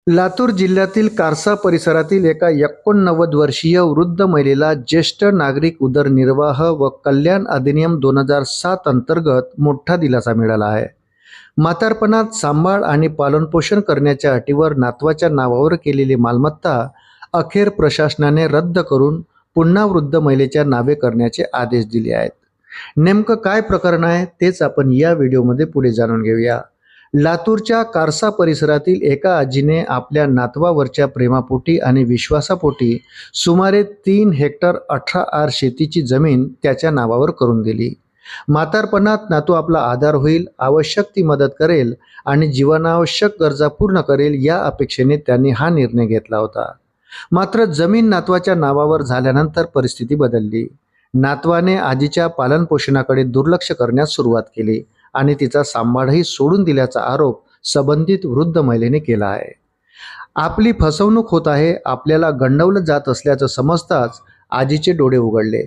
लातूर जिल्ह्यातील कारसा परिसरातील एका 89 वर्षीय वृद्ध महिलेला ज्येष्ठ नागरिक उदरनिर्वाह व कल्याण अधिनियम 2007 अंतर्गत मोठा दिलासा मिळाला आहे। म्हातारपणात सांभाळ आणि पालनपोषण करण्याच्या अटीवर नातवाच्या नावावर केलेली मालमत्ता अखेर प्रशासनाने रद्द करून पुन्हा वृद्ध महिलेच्या नावे करण्याचे आदेश दिले आहेत। नेमकं काय प्रकरण आहे तेच आपण या व्हिडिओमध्ये पुढे जाणून घेऊया। लातूरच्या कारसा परिसरातील एका आजीने आपल्या नातवावरच्या प्रेमापोटी आणि विश्वासापोटी सुमारे 3 हेक्टर 18 आर शेतीची जमीन त्याच्या नावावर करून दिली। म्हातारपणात नातू आपला आधार होईल, आवश्यक ती मदत करेल आणि जीवनावश्यक गरजा पूर्ण करेल या अपेक्षेने त्यांनी हा निर्णय घेतला होता। मात्र जमीन नातवाच्या नावावर झाल्यानंतर परिस्थिती बदलली। नातवाने आजीच्या पालनपोषणाकडे दुर्लक्ष करण्यास सुरुवात केली आणि तिचा सांभाळही सोडून दिल्याचा आरोप संबंधित वृद्ध महिलेने केला आहे। आपली फसवणूक होत आहे, आपल्याला गंडवलं जात असल्याचं समजताच आजीचे डोळे उघडले।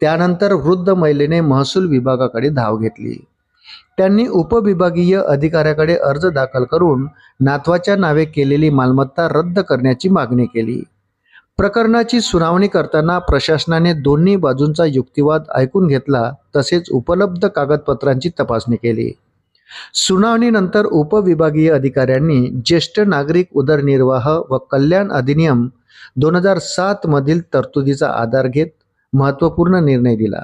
त्यानंतर वृद्ध महिलेने महसूल विभागाकडे धाव घेतली। त्यांनी उपविभागीय अधिकाऱ्याकडे अर्ज दाखल करून नातवाच्या नावे केलेली मालमत्ता रद्द करण्याची मागणी केली। प्रकरणाची सुनावणी करताना प्रशासनाने दोन्ही बाजूंचा युक्तिवाद ऐकून घेतला, तसेच उपलब्ध कागदपत्रांची तपासणी केली। सुनावणीनंतर उपविभागीय अधिकाऱ्यांनी ज्येष्ठ नागरिक उदरनिर्वाह व कल्याण अधिनियम 2007 मधील तरतुदीचा आधार घेत महत्त्वपूर्ण निर्णय दिला।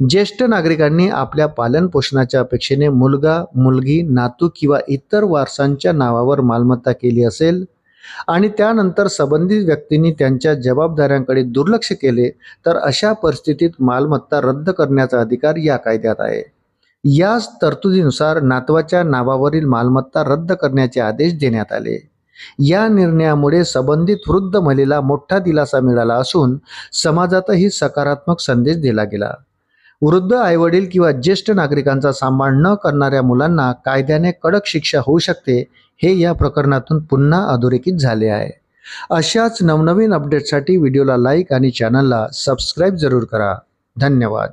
ज्येष्ठ नागरिकांनी आपल्या पालनपोषणाच्या अपेक्षेने मुलगा, मुलगी, नातू किंवा इतर वारसांच्या नावावर मालमत्ता केली असेल आणि त्यानंतर संबंधित व्यक्तींनी त्यांच्या जबाबदाऱ्यांकडे दुर्लक्ष केले तर अशा परिस्थितीत मालमत्ता रद्द करण्याचा अधिकार या कायद्यात आहे। याच तरतुदीनुसार नातवाच्या नावावरील मालमत्ता रद्द करण्याचे आदेश देण्यात आले। या निर्णयामुळे संबंधित वृद्ध महिलेला मोठा दिलासा मिळाला असून समाजातही सकारात्मक संदेश दिला गेला। वृद्ध आईवडील किंवा ज्येष्ठ नागरिकांचा सांभाळ न करणाऱ्या मुलांना कायद्याने कडक शिक्षा होऊ शकते, हे या प्रकरणातून पुन्हा अधोरेखित झाले आहे। अशाच नवनवीन अपडेट्ससाठी व्हिडिओला लाईक आणि चॅनलला सबस्क्राईब जरूर करा। धन्यवाद।